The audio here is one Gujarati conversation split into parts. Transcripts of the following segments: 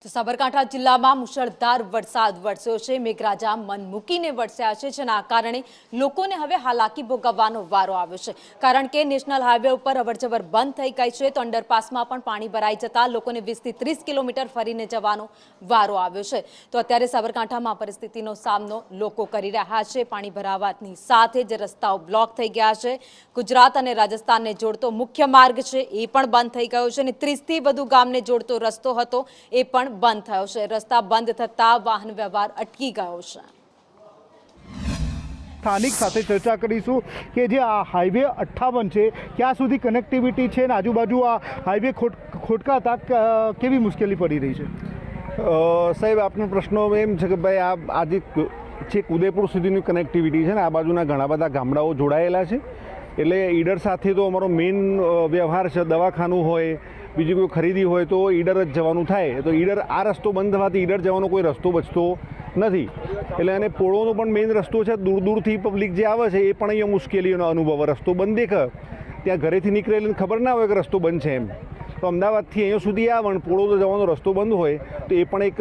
તો સાબરકાંઠા જિલ્લામાં મુશળધાર વરસાદ વરસ્યો છે। મેઘરાજા મન મૂકીને વરસ્યા છે, જેના કારણે લોકોને હવે હાલાકી ભોગવવાનો વારો આવ્યો છે। કારણ કે નેશનલ હાઈવે ઉપર અવરજવર બંધ થઈ ગઈ છે, તો અંડરપાસમાં પણ પાણી ભરાઈ જતા લોકોને 20 થી 30 કિલોમીટર ફરીને જવાનો વારો આવ્યો છે। તો અત્યારે સાબરકાંઠામાં પરિસ્થિતિનો સામનો લોકો કરી રહ્યા છે। પાણી ભરાવાની સાથે જ રસ્તાઓ બ્લોક થઈ ગયા છે। ગુજરાત અને રાજસ્થાનને જોડતો મુખ્ય માર્ગ છે એ પણ બંધ થઈ ગયો છે અને 30 થી વધુ ગામને જોડતો રસ્તો હતો એ પણ બંધ થયો છે। રસ્તા બંધ થતા વાહન વ્યવહાર અટકી ગયો છે। સ્થાનિક સાથે ચર્ચા કરીશું કે જે આ હાઈવે 58 છે ક્યાં સુધી કનેક્ટિવિટી છે અને આજુબાજુ આ હાઈવે ખોટકાતા કેવી મુશ્કેલી પડી રહી છે? સાહેબ, આપનો પ્રશ્ન એમ છે કે ભાઈ આજે છેક ઉદયપુર સુધીની કનેક્ટિવિટી છે ને આ બાજુના ઘણા બધા ગામડાઓ જોડાયેલા છે, એટલે ઈડર સાથે તો અમારો મેઇન વ્યવહાર છે। દવાખાનું હોય, બીજી કોઈ ખરીદી હોય તો ઈડર જ જવાનું થાય, તો ઈડર આ રસ્તો બંધ થવાથી ઈડર જવાનો કોઈ રસ્તો બચતો નથી। એટલે અને પોળોનો પણ મેઇન રસ્તો છે, દૂર દૂરથી પબ્લિક જે આવે છે એ પણ અહીંયા મુશ્કેલીઓનો અનુભવ। રસ્તો બંધ દેખે, ત્યાં ઘરેથી નીકળેલી ખબર ના હોય કે રસ્તો બંધ છે એમ, તો અમદાવાદથી અહીંયા સુધી આવે ને પોળો તો જવાનો રસ્તો બંધ હોય તો એ પણ એક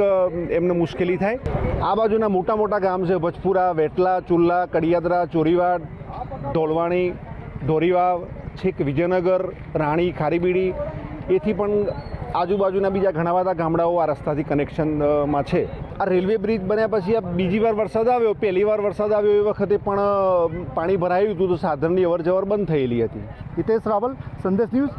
એમને મુશ્કેલી થાય। આ બાજુના મોટા મોટા ગામ છે, ભજપુરા, વેટલા, ચુલ્લા, કડિયાદરા, ચોરીવાડ, ઢોલવાણી, ઢોરીવાવ, છેક વિજયનગર, રાણી, ખારીબીડી, એથી પણ આજુબાજુના બીજા ઘણા બધા ગામડાઓ આ રસ્તાથી કનેક્શનમાં છે। આ રેલવે બ્રિજ બન્યા પછી આ બીજી વાર વરસાદ આવ્યો, પહેલી વાર વરસાદ આવ્યો એ વખતે પણ પાણી ભરાયું હતું તો સાધનની અવર જવર બંધ થયેલી હતી। હિતેશ રાવલ, સંદેશ ન્યૂઝ।